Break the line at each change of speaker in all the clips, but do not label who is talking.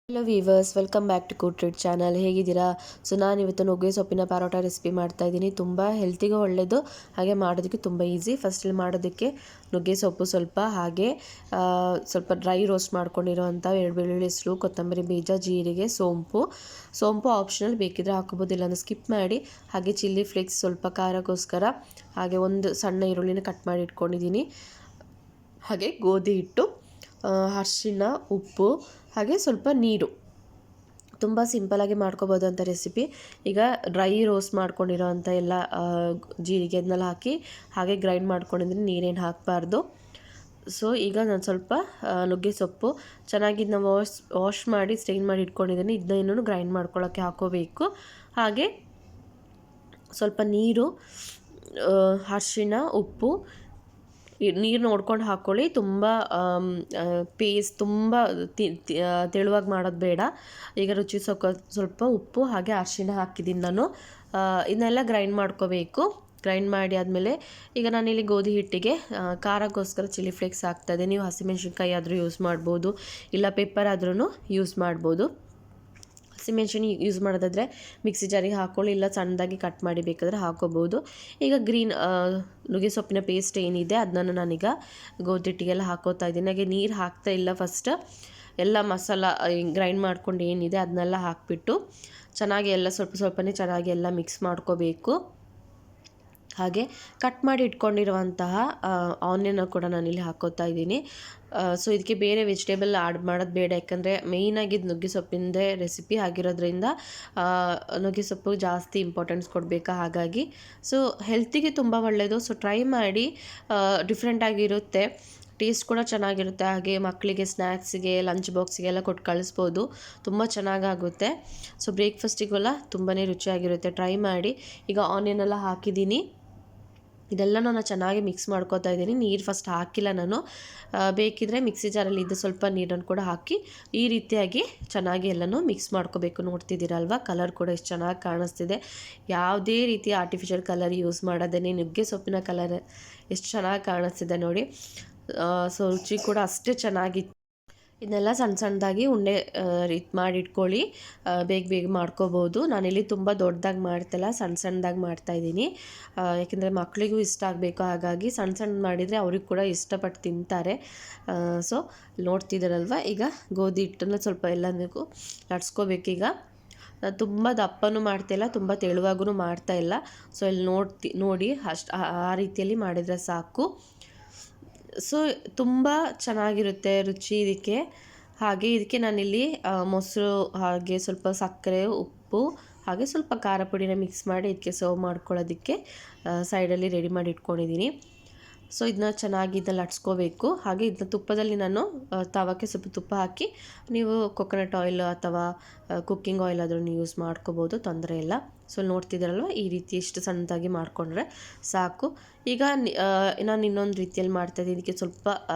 Hello viewers, welcome back to cook treat channel. ಹೇಗಿದ್ದೀರಾ? So ನಾನು ಇವತ್ತು ನುಗ್ಗೆ ಸೊಪ್ಪಿನ ಪರೋಟ ರೆಸಿಪಿ ಮಾಡ್ತಾ ಇದ್ದೀನಿ. ತುಂಬ ಹೆಲ್ತಿಗೂ ಒಳ್ಳೆಯದು, ಹಾಗೆ ಮಾಡೋದಕ್ಕೆ ತುಂಬ ಈಸಿ. ಫಸ್ಟಲ್ಲಿ ಮಾಡೋದಕ್ಕೆ ನುಗ್ಗೆ ಸೊಪ್ಪು ಸ್ವಲ್ಪ, ಹಾಗೆ ಸ್ವಲ್ಪ ಡ್ರೈ ರೋಸ್ಟ್ ಮಾಡ್ಕೊಂಡಿರೋವಂಥ 2 ಬೆಳ್ಳುಳ್ಳಿ ಹೆಸರು, ಕೊತ್ತಂಬರಿ ಬೀಜ, ಜೀರಿಗೆ, ಸೋಂಪು ಆಪ್ಷನಲ್, ಬೇಕಿದ್ರೆ ಹಾಕೋಬೋದು, ಇಲ್ಲಾಂದರೆ ಸ್ಕಿಪ್ ಮಾಡಿ. ಹಾಗೆ ಚಿಲ್ಲಿ ಫ್ಲೇಕ್ಸ್ ಸ್ವಲ್ಪ ಖಾರಕ್ಕೋಸ್ಕರ, ಹಾಗೆ ಒಂದು ಸಣ್ಣ ಈರುಳ್ಳಿನ ಕಟ್ ಮಾಡಿ ಇಟ್ಕೊಂಡಿದ್ದೀನಿ. ಹಾಗೆ ಗೋಧಿ ಹಿಟ್ಟು, ಅರಿಶಿಣ, ಉಪ್ಪು, ಹಾಗೆ ಸ್ವಲ್ಪ ನೀರು. ತುಂಬ ಸಿಂಪಲಾಗಿ ಮಾಡ್ಕೋಬೋದು ಅಂತ ರೆಸಿಪಿ. ಈಗ ಡ್ರೈ ರೋಸ್ಟ್ ಮಾಡ್ಕೊಂಡಿರೋ ಅಂಥ ಎಲ್ಲ ಜೀರಿಗೆ ಅದನ್ನೆಲ್ಲ ಹಾಕಿ ಹಾಗೆ ಗ್ರೈಂಡ್ ಮಾಡ್ಕೊಂಡಿದ್ದೀನಿ, ನೀರೇನು ಹಾಕಬಾರ್ದು. ಸೊ ಈಗ ನಾನು ಸ್ವಲ್ಪ ನುಗ್ಗೆ ಸೊಪ್ಪು ಚೆನ್ನಾಗಿ ಇದನ್ನ ವಾಶ್ ಮಾಡಿ ಸ್ಟೈನ್ ಮಾಡಿ ಇಟ್ಕೊಂಡಿದ್ದೀನಿ. ಇದನ್ನ ಇನ್ನೂ ಗ್ರೈಂಡ್ ಮಾಡ್ಕೊಳ್ಳೋಕ್ಕೆ ಹಾಕೋಬೇಕು. ಹಾಗೆ ಸ್ವಲ್ಪ ನೀರು, ಅರಿಶಿಣ, ಉಪ್ಪು, ನೀರು ನೋಡ್ಕೊಂಡು ಹಾಕ್ಕೊಳ್ಳಿ. ತುಂಬ ಪೇಸ್ಟ್ ತುಂಬ ತೆಳುವಾಗಿ ಮಾಡೋದು ಬೇಡ. ಈಗ ರುಚಿ ಸ್ವಲ್ಪ ಉಪ್ಪು ಹಾಗೆ ಅರಿಶಿಣ ಹಾಕಿದ್ದೀನಿ ನಾನು. ಇದನ್ನೆಲ್ಲ ಗ್ರೈಂಡ್ ಮಾಡ್ಕೋಬೇಕು. ಗ್ರೈಂಡ್ ಮಾಡಿ ಆದಮೇಲೆ ಈಗ ನಾನಿಲ್ಲಿ ಗೋಧಿ ಹಿಟ್ಟಿಗೆ ಖಾರಕ್ಕೋಸ್ಕರ ಚಿಲ್ಲಿ ಫ್ಲೇಕ್ಸ್ ಹಾಕ್ತಾಯಿದ್ದೆ. ನೀವು ಹಸಿಮೆಣ್ಸಿನ್ಕಾಯಿ ಆದರೂ ಯೂಸ್ ಮಾಡ್ಬೋದು, ಇಲ್ಲ ಪೆಪ್ಪರ್ ಆದ್ರೂ ಯೂಸ್ ಮಾಡ್ಬೋದು. ಹಸಿಮೆಣ್ಸಿನ ಯೂಸ್ ಮಾಡೋದಾದರೆ ಮಿಕ್ಸಿ ಜಾರಿಗೆ ಹಾಕ್ಕೊಳ್ಳಿ, ಇಲ್ಲ ಸಣ್ಣದಾಗಿ ಕಟ್ ಮಾಡಿ ಬೇಕಾದರೆ ಹಾಕೋಬೋದು. ಈಗ ನುಗ್ಗೆ ಸೊಪ್ಪಿನ ಪೇಸ್ಟ್ ಏನಿದೆ ಅದನ್ನು ನಾನೀಗ ಗೋಧಿ ಹಿಟ್ಟಿಗೆಲ್ಲ ಹಾಕೋತಾ ಇದ್ದೀನಿ. ಹಾಗೆ ನೀರು ಹಾಕ್ತಾ ಇಲ್ಲ, ಫಸ್ಟ್ ಎಲ್ಲ ಮಸಾಲ ಗ್ರೈಂಡ್ ಮಾಡ್ಕೊಂಡು ಏನಿದೆ ಅದನ್ನೆಲ್ಲ ಹಾಕಿಬಿಟ್ಟು ಚೆನ್ನಾಗಿ ಎಲ್ಲ ಸ್ವಲ್ಪನೇ ಚೆನ್ನಾಗಿ ಎಲ್ಲ ಮಿಕ್ಸ್ ಮಾಡ್ಕೋಬೇಕು. ಹಾಗೆ ಕಟ್ ಮಾಡಿ ಇಟ್ಕೊಂಡಿರುವಂತಹ ಆನಿಯನ್ ಕೂಡ ನಾನಿಲ್ಲಿ ಹಾಕೋತಾ ಇದ್ದೀನಿ. ಸೊ ಇದಕ್ಕೆ ಬೇರೆ ವೆಜಿಟೇಬಲ್ ಆ್ಯಡ್ ಮಾಡೋದು ಬೇಡ, ಯಾಕಂದರೆ ಮೇಯ್ನಾಗಿ ನುಗ್ಗೆ ಸೊಪ್ಪಿಂದೇ ರೆಸಿಪಿ ಆಗಿರೋದ್ರಿಂದ ನುಗ್ಗೆ ಸೊಪ್ಪು ಜಾಸ್ತಿ ಇಂಪಾರ್ಟೆನ್ಸ್ ಕೊಡಬೇಕಾ. ಹಾಗಾಗಿ ಸೊ ಹೆಲ್ತಿಗೆ ತುಂಬ ಒಳ್ಳೆಯದು. ಸೊ ಟ್ರೈ ಮಾಡಿ, ಡಿಫ್ರೆಂಟಾಗಿರುತ್ತೆ, ಟೇಸ್ಟ್ ಕೂಡ ಚೆನ್ನಾಗಿರುತ್ತೆ. ಹಾಗೆ ಮಕ್ಕಳಿಗೆ ಸ್ನ್ಯಾಕ್ಸಿಗೆ, ಲಂಚ್ ಬಾಕ್ಸಿಗೆಲ್ಲ ಕೊಟ್ಟು ಕಳಿಸ್ಬೋದು, ತುಂಬ ಚೆನ್ನಾಗಾಗುತ್ತೆ. ಸೊ ಬ್ರೇಕ್ಫಾಸ್ಟಿಗೆಲ್ಲ ತುಂಬಾ ರುಚಿಯಾಗಿರುತ್ತೆ, ಟ್ರೈ ಮಾಡಿ. ಈಗ ಆನಿಯನ್ ಎಲ್ಲ ಹಾಕಿದ್ದೀನಿ, ಇದೆಲ್ಲ ನಾನು ಚೆನ್ನಾಗಿ ಮಿಕ್ಸ್ ಮಾಡ್ಕೋತಾ ಇದ್ದೀನಿ. ನೀರು ಫಸ್ಟ್ ಹಾಕಿಲ್ಲ ನಾನು, ಬೇಕಿದ್ರೆ ಮಿಕ್ಸಿ ಜಾರಲ್ಲಿ ಇದ್ದು ಸ್ವಲ್ಪ ನೀರನ್ನು ಕೂಡ ಹಾಕಿ ಈ ರೀತಿಯಾಗಿ ಚೆನ್ನಾಗಿ ಎಲ್ಲನೂ ಮಿಕ್ಸ್ ಮಾಡ್ಕೋಬೇಕು. ನೋಡ್ತಿದ್ದೀರಲ್ವ, ಕಲರ್ ಕೂಡ ಎಷ್ಟು ಚೆನ್ನಾಗಿ ಕಾಣಿಸ್ತಿದೆ. ಯಾವುದೇ ರೀತಿ ಆರ್ಟಿಫಿಷಿಯಲ್ ಕಲರ್ ಯೂಸ್ ಮಾಡೋದೇ, ನುಗ್ಗೆ ಸೊಪ್ಪಿನ ಕಲರ್ ಎಷ್ಟು ಚೆನ್ನಾಗಿ ಕಾಣಿಸ್ತಿದೆ ನೋಡಿ. ಸೊ ರುಚಿ ಕೂಡ ಅಷ್ಟೇ ಚೆನ್ನಾಗಿತ್ತು. ಇದನ್ನೆಲ್ಲ ಸಣ್ಣದಾಗಿ ಉಂಡೆ ಮಾಡಿ ಇಟ್ಕೊಳ್ಳಿ, ಬೇಗ ಮಾಡ್ಕೋಬೋದು. ನಾನಿಲ್ಲಿ ತುಂಬ ದೊಡ್ಡದಾಗಿ ಮಾಡ್ತಿಲ್ಲ, ಸಣ್ಣದಾಗಿ ಮಾಡ್ತಾಯಿದ್ದೀನಿ, ಯಾಕೆಂದರೆ ಮಕ್ಕಳಿಗೂ ಇಷ್ಟ ಆಗಬೇಕು. ಹಾಗಾಗಿ ಸಣ್ಣ ಮಾಡಿದರೆ ಅವ್ರಿಗೆ ಕೂಡ ಇಷ್ಟಪಟ್ಟು ತಿಂತಾರೆ. ಸೊ ನೋಡ್ತಿದ್ದೀರಲ್ವ, ಈಗ ಗೋಧಿ ಹಿಟ್ಟನ್ನು ಸ್ವಲ್ಪ ಎಲ್ಲದಕ್ಕೂ ಲಟ್ಸ್ಕೋಬೇಕೀಗ. ನಾನು ತುಂಬ ದಪ್ಪನೂ ಮಾಡ್ತಾಯಿಲ್ಲ, ತುಂಬ ತೆಳುವಾಗೂ ಮಾಡ್ತಾಯಿಲ್ಲ. ಸೊ ಇಲ್ಲಿ ನೋಡಿ ಆ ರೀತಿಯಲ್ಲಿ ಮಾಡಿದರೆ ಸಾಕು. ಸೊ ತುಂಬ ಚೆನ್ನಾಗಿರುತ್ತೆ ರುಚಿ ಇದಕ್ಕೆ. ಹಾಗೆ ಇದಕ್ಕೆ ನಾನಿಲ್ಲಿ ಮೊಸರು, ಹಾಗೆ ಸ್ವಲ್ಪ ಸಕ್ಕರೆ, ಉಪ್ಪು, ಹಾಗೆ ಸ್ವಲ್ಪ ಖಾರ ಪುಡಿನ ಮಿಕ್ಸ್ ಮಾಡಿ ಇದಕ್ಕೆ ಸರ್ವ್ ಮಾಡ್ಕೊಳ್ಳೋದಕ್ಕೆ ಸೈಡಲ್ಲಿ ರೆಡಿ ಮಾಡಿ ಇಟ್ಕೊಂಡಿದ್ದೀನಿ. ಸೊ ಇದನ್ನ ಚೆನ್ನಾಗಿ ಇದನ್ನ ಲಟ್ಸ್ಕೋಬೇಕು. ಹಾಗೆ ಇದನ್ನ ತುಪ್ಪದಲ್ಲಿ ನಾನು ತವಕ್ಕೆ ಸ್ವಲ್ಪ ತುಪ್ಪ ಹಾಕಿ, ನೀವು ಕೊಕೊನಟ್ ಆಯಿಲ್ ಅಥವಾ ಕುಕ್ಕಿಂಗ್ ಆಯಿಲ್ ಆದ್ರೂ ಯೂಸ್ ಮಾಡ್ಕೋಬೋದು, ತೊಂದರೆ ಇಲ್ಲ. ಸೊ ನೋಡ್ತಿದ್ದೀರಲ್ವ, ಈ ರೀತಿ ಇಷ್ಟು ಸಣ್ಣದಾಗಿ ಮಾಡಿಕೊಂಡ್ರೆ ಸಾಕು. ಈಗ ನಾನು ಇನ್ನೊಂದು ರೀತಿಯಲ್ಲಿ ಮಾಡ್ತಾಯಿದ್ದೀನಿ. ಇದಕ್ಕೆ ಸ್ವಲ್ಪ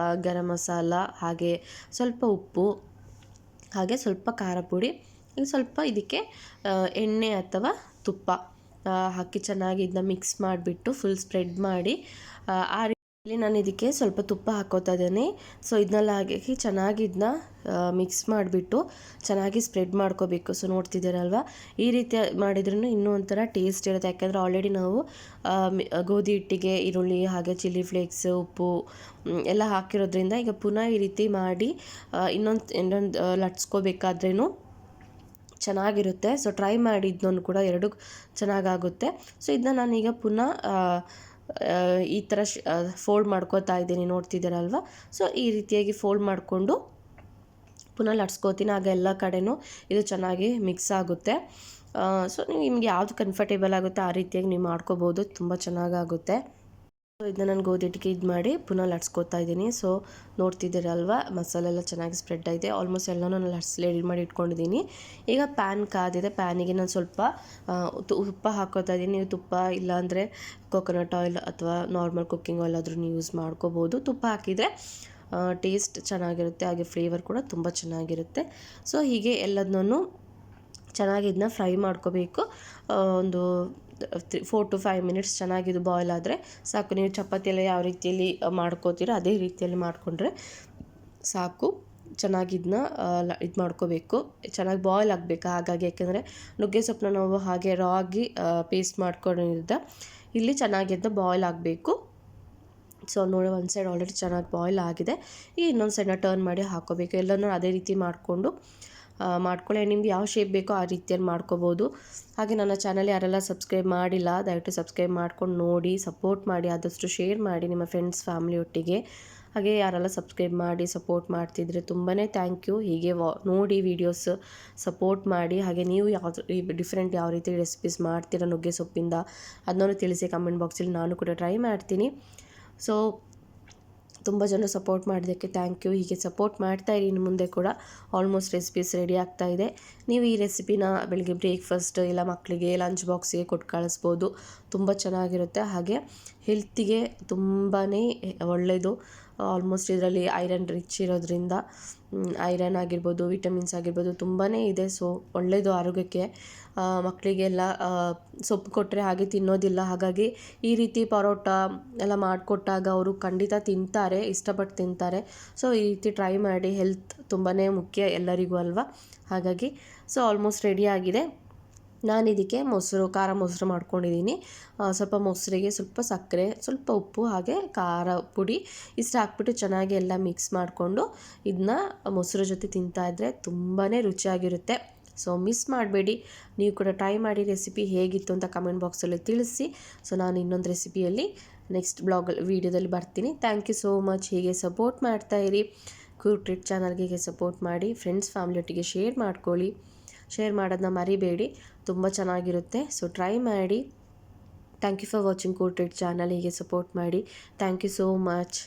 ಗರಂ ಮಸಾಲ, ಹಾಗೆ ಸ್ವಲ್ಪ ಉಪ್ಪು, ಹಾಗೆ ಸ್ವಲ್ಪ ಖಾರ ಪುಡಿ, ಈಗ ಸ್ವಲ್ಪ ಇದಕ್ಕೆ ಎಣ್ಣೆ ಅಥವಾ ತುಪ್ಪ ಹಾಕಿ ಚೆನ್ನಾಗಿ ಇದನ್ನ ಮಿಕ್ಸ್ ಮಾಡಿಬಿಟ್ಟು ಫುಲ್ ಸ್ಪ್ರೆಡ್ ಮಾಡಿ, ಆ ಇಲ್ಲಿ ನಾನು ಇದಕ್ಕೆ ಸ್ವಲ್ಪ ತುಪ್ಪ ಹಾಕೋತಾ ಇದ್ದೇನೆ. ಸೊ ಇದನ್ನೆಲ್ಲ ಹಾಕಿ ಚೆನ್ನಾಗಿ ಇದನ್ನ ಮಿಕ್ಸ್ ಮಾಡಿಬಿಟ್ಟು ಚೆನ್ನಾಗಿ ಸ್ಪ್ರೆಡ್ ಮಾಡ್ಕೋಬೇಕು. ಸೊ ನೋಡ್ತಿದ್ದೀರಲ್ವ, ಈ ರೀತಿ ಮಾಡಿದ್ರೂ ಇನ್ನೂ ಒಂಥರ ಟೇಸ್ಟ್ ಇರುತ್ತೆ, ಯಾಕೆಂದರೆ ಆಲ್ರೆಡಿ ನಾವು ಗೋಧಿ ಹಿಟ್ಟಿಗೆ ಈರುಳ್ಳಿ, ಹಾಗೆ ಚಿಲ್ಲಿ ಫ್ಲೇಕ್ಸ್, ಉಪ್ಪು ಎಲ್ಲ ಹಾಕಿರೋದ್ರಿಂದ ಈಗ ಪುನಃ ಈ ರೀತಿ ಮಾಡಿ ಇನ್ನೊಂದು ಲಟ್ಸ್ಕೋಬೇಕಾದ್ರೂ ಚೆನ್ನಾಗಿರುತ್ತೆ. ಸೊ ಟ್ರೈ ಮಾಡಿ, ಇದನ್ನು ಕೂಡ ಎರಡು ಚೆನ್ನಾಗಾಗುತ್ತೆ. ಸೊ ಇದನ್ನ ನಾನೀಗ ಪುನಃ ಈ ಥರ ಫೋಲ್ಡ್ ಮಾಡ್ಕೋತಾ ಇದ್ದೀನಿ, ನೋಡ್ತಿದ್ದೀರಲ್ವ. ಸೊ ಈ ರೀತಿಯಾಗಿ ಫೋಲ್ಡ್ ಮಾಡಿಕೊಂಡು ಪುನಃ ಲಟ್ಸ್ಕೋತೀನಿ, ಆಗ ಎಲ್ಲ ಕಡೆನೂ ಇದು ಚೆನ್ನಾಗಿ ಮಿಕ್ಸ್ ಆಗುತ್ತೆ. ಸೊ ನಿಮ್ಗೆ ಯಾವುದು ಕಂಫರ್ಟೇಬಲ್ ಆಗುತ್ತೆ ಆ ರೀತಿಯಾಗಿ ನೀವು ಮಾಡ್ಕೋಬೋದು, ತುಂಬ ಚೆನ್ನಾಗಾಗುತ್ತೆ. ಸೊ ಇದನ್ನ ನಾನು ಗೋಧಿ ಹಿಟ್ಟಿಗೆ ಇದು ಮಾಡಿ ಪುನಃ ಲಟ್ಸ್ಕೋತಾ ಇದ್ದೀನಿ. ಸೊ ನೋಡ್ತಿದ್ದೀರಲ್ವ, ಮಸಾಲೆ ಎಲ್ಲ ಚೆನ್ನಾಗಿ ಸ್ಪ್ರೆಡ್ ಆಗಿದೆ. ಆಲ್ಮೋಸ್ಟ್ ಎಲ್ಲನೂ ನಾನು ರೆಡಿ ಮಾಡಿ ಇಟ್ಕೊಂಡಿದ್ದೀನಿ. ಈಗ ಪ್ಯಾನ್ ಕಾದಿದೆ, ಪ್ಯಾನಿಗೆ ನಾನು ಸ್ವಲ್ಪ ತುಪ್ಪ ಹಾಕೋತಾ ಇದ್ದೀನಿ. ನೀವು ತುಪ್ಪ ಇಲ್ಲಾಂದರೆ ಕೊಕೊನಟ್ ಆಯಿಲ್ ಅಥವಾ ನಾರ್ಮಲ್ ಕುಕ್ಕಿಂಗ್ ಆಯಿಲ್ ಆದ್ರೂ ನೀವು ಯೂಸ್ ಮಾಡ್ಕೋಬೋದು. ತುಪ್ಪ ಹಾಕಿದರೆ ಟೇಸ್ಟ್ ಚೆನ್ನಾಗಿರುತ್ತೆ, ಹಾಗೆ ಫ್ಲೇವರ್ ಕೂಡ ತುಂಬ ಚೆನ್ನಾಗಿರುತ್ತೆ. ಸೊ ಹೀಗೆ ಎಲ್ಲದನ್ನೂ ಚೆನ್ನಾಗಿ ಇದನ್ನ ಫ್ರೈ ಮಾಡ್ಕೋಬೇಕು. ಒಂದು 4 to 5 ಮಿನಿಟ್ಸ್ ಚೆನ್ನಾಗಿದು ಬಾಯ್ಲ್ ಆದರೆ ಸಾಕು. ನೀವು ಚಪಾತಿ ಎಲ್ಲ ಯಾವ ರೀತಿಯಲ್ಲಿ ಮಾಡ್ಕೋತೀರೋ ಅದೇ ರೀತಿಯಲ್ಲಿ ಮಾಡಿಕೊಂಡ್ರೆ ಸಾಕು. ಚೆನ್ನಾಗಿ ಇದನ್ನ ಇದು ಮಾಡ್ಕೋಬೇಕು, ಚೆನ್ನಾಗಿ ಬಾಯ್ಲ್ ಆಗಬೇಕು. ಹಾಗಾಗಿ ಯಾಕೆಂದರೆ ನುಗ್ಗೆ ಸೊಪ್ಪನ್ನ ನಾವು ಹಾಗೆ ರಾ ಆಗಿ ಪೇಸ್ಟ್ ಮಾಡ್ಕೊಂಡಿದ್ದ ಇಲ್ಲಿ ಚೆನ್ನಾಗಿ ಅದನ್ನ ಬಾಯ್ಲ್ ಆಗಬೇಕು. ಸೊ ನೋಡಿ, ಒಂದು ಸೈಡ್ ಆಲ್ರೆಡಿ ಚೆನ್ನಾಗಿ ಬಾಯ್ಲ್ ಆಗಿದೆ. ಈಗ ಇನ್ನೊಂದು ಸೈಡ್ನ ಟರ್ನ್ ಮಾಡಿ ಹಾಕೋಬೇಕು. ಎಲ್ಲನೂ ಅದೇ ರೀತಿ ಮಾಡ್ಕೊಳ್ಳಿ. ನಿಮ್ಗೆ ಯಾವ ಶೇಪ್ ಬೇಕೋ ಆ ರೀತಿಯಲ್ಲಿ ಮಾಡ್ಕೋಬೋದು. ಹಾಗೆ ನನ್ನ ಚಾನಲ್ ಯಾರೆಲ್ಲ ಸಬ್ಸ್ಕ್ರೈಬ್ ಮಾಡಿಲ್ಲ, ದಯವಿಟ್ಟು ಸಬ್ಸ್ಕ್ರೈಬ್ ಮಾಡ್ಕೊಂಡು ನೋಡಿ, ಸಪೋರ್ಟ್ ಮಾಡಿ, ಆದಷ್ಟು ಶೇರ್ ಮಾಡಿ ನಿಮ್ಮ ಫ್ರೆಂಡ್ಸ್ ಫ್ಯಾಮಿಲಿ ಒಟ್ಟಿಗೆ. ಹಾಗೆ ಯಾರೆಲ್ಲ ಸಬ್ಸ್ಕ್ರೈಬ್ ಮಾಡಿ ಸಪೋರ್ಟ್ ಮಾಡ್ತಿದ್ರೆ ತುಂಬಾ ಥ್ಯಾಂಕ್ ಯು. ಹೀಗೆ ನೋಡಿ ವೀಡಿಯೋಸ್ ಸಪೋರ್ಟ್ ಮಾಡಿ. ಹಾಗೆ ನೀವು ಡಿಫ್ರೆಂಟ್ ಯಾವ ರೀತಿ ರೆಸಿಪೀಸ್ ಮಾಡ್ತೀರಾ ನುಗ್ಗೆ ಸೊಪ್ಪಿಂದ ಅದನ್ನೂ ತಿಳಿಸಿ ಕಮೆಂಟ್ ಬಾಕ್ಸಲ್ಲಿ, ನಾನು ಕೂಡ ಟ್ರೈ ಮಾಡ್ತೀನಿ. ಸೊ ತುಂಬ ಜನ ಸಪೋರ್ಟ್ ಮಾಡೋದಕ್ಕೆ ಥ್ಯಾಂಕ್ ಯು. ಹೀಗೆ ಸಪೋರ್ಟ್ ಮಾಡ್ತಾಯಿರಿ. ಇನ್ನು ಮುಂದೆ ಕೂಡ ಆಲ್ಮೋಸ್ಟ್ ರೆಸಿಪೀಸ್ ರೆಡಿ ಆಗ್ತಾಯಿದೆ. ನೀವು ಈ ರೆಸಿಪಿನ ಬೆಳಗ್ಗೆ ಬ್ರೇಕ್ಫಾಸ್ಟ್ ಇಲ್ಲ ಮಕ್ಕಳಿಗೆ ಲಂಚ್ ಬಾಕ್ಸಿಗೆ ಕೊಟ್ಟು ಕಳಿಸ್ಬೋದು. ತುಂಬ ಚೆನ್ನಾಗಿರುತ್ತೆ. ಹಾಗೆ ಹೆಲ್ತಿಗೆ ತುಂಬಾ ಒಳ್ಳೆಯದು. ಆಲ್ಮೋಸ್ಟ್ ಇದರಲ್ಲಿ ಐರನ್ ರಿಚ್ ಇರೋದ್ರಿಂದ ಐರನ್ ಆಗಿರ್ಬೋದು, ವಿಟಮಿನ್ಸ್ ಆಗಿರ್ಬೋದು ತುಂಬಾ ಇದೆ. ಸೊ ಒಳ್ಳೆಯದು ಆರೋಗ್ಯಕ್ಕೆ. ಮಕ್ಕಳಿಗೆಲ್ಲ ಸೊಪ್ಪು ಕೊಟ್ಟರೆ ಹಾಗೆ ತಿನ್ನೋದಿಲ್ಲ. ಹಾಗಾಗಿ ಈ ರೀತಿ ಪರೋಟ ಎಲ್ಲ ಮಾಡಿಕೊಟ್ಟಾಗ ಅವರು ಖಂಡಿತ ತಿಂತಾರೆ, ಇಷ್ಟಪಟ್ಟು ತಿಂತಾರೆ. ಸೊ ಈ ರೀತಿ ಟ್ರೈ ಮಾಡಿ. ಹೆಲ್ತ್ ತುಂಬಾ ಮುಖ್ಯ ಎಲ್ಲರಿಗೂ ಅಲ್ವಾ. ಹಾಗಾಗಿ ಸೊ ಆಲ್ಮೋಸ್ಟ್ ರೆಡಿ ಆಗಿದೆ. ನಾನು ಇದಕ್ಕೆ ಖಾರ ಮೊಸರು ಮಾಡ್ಕೊಂಡಿದ್ದೀನಿ. ಸ್ವಲ್ಪ ಮೊಸರಿಗೆ ಸ್ವಲ್ಪ ಸಕ್ಕರೆ, ಸ್ವಲ್ಪ ಉಪ್ಪು, ಹಾಗೆ ಖಾರ ಪುಡಿ ಇಷ್ಟು ಹಾಕ್ಬಿಟ್ಟು ಚೆನ್ನಾಗಿ ಎಲ್ಲ ಮಿಕ್ಸ್ ಮಾಡಿಕೊಂಡು ಇದನ್ನ ಮೊಸರು ಜೊತೆ ತಿಂತಾಯಿದ್ರೆ ತುಂಬಾ ರುಚಿಯಾಗಿರುತ್ತೆ. ಸೊ ಮಿಸ್ ಮಾಡಬೇಡಿ. ನೀವು ಕೂಡ ಟ್ರೈ ಮಾಡಿ. ರೆಸಿಪಿ ಹೇಗಿತ್ತು ಅಂತ ಕಮೆಂಟ್ ಬಾಕ್ಸಲ್ಲಿ ತಿಳಿಸಿ. ಸೊ ನಾನು ಇನ್ನೊಂದು ರೆಸಿಪಿಯಲ್ಲಿ ನೆಕ್ಸ್ಟ್ ವೀಡಿಯೋದಲ್ಲಿ ಬರ್ತೀನಿ. Thank you so much. ಹೀಗೆ ಸಪೋರ್ಟ್ ಮಾಡ್ತಾಯಿರಿ. ಕ್ಯೂರ್ ಟ್ರೀಟ್ ಚಾನಲ್ಗೆ ಹೀಗೆ ಸಪೋರ್ಟ್ ಮಾಡಿ. ಫ್ರೆಂಡ್ಸ್ ಫ್ಯಾಮಿಲಿ ಒಟ್ಟಿಗೆ ಶೇರ್ ಮಾಡ್ಕೊಳ್ಳಿ. ಶೇರ್ ಮಾಡೋದನ್ನ ಮರಿಬೇಡಿ, ತುಂಬ ಚೆನ್ನಾಗಿರುತ್ತೆ. ಸೊ ಟ್ರೈ ಮಾಡಿ. Thank you for watching cure treat channel. ಹೀಗೆ ಸಪೋರ್ಟ್ ಮಾಡಿ. Thank you so much.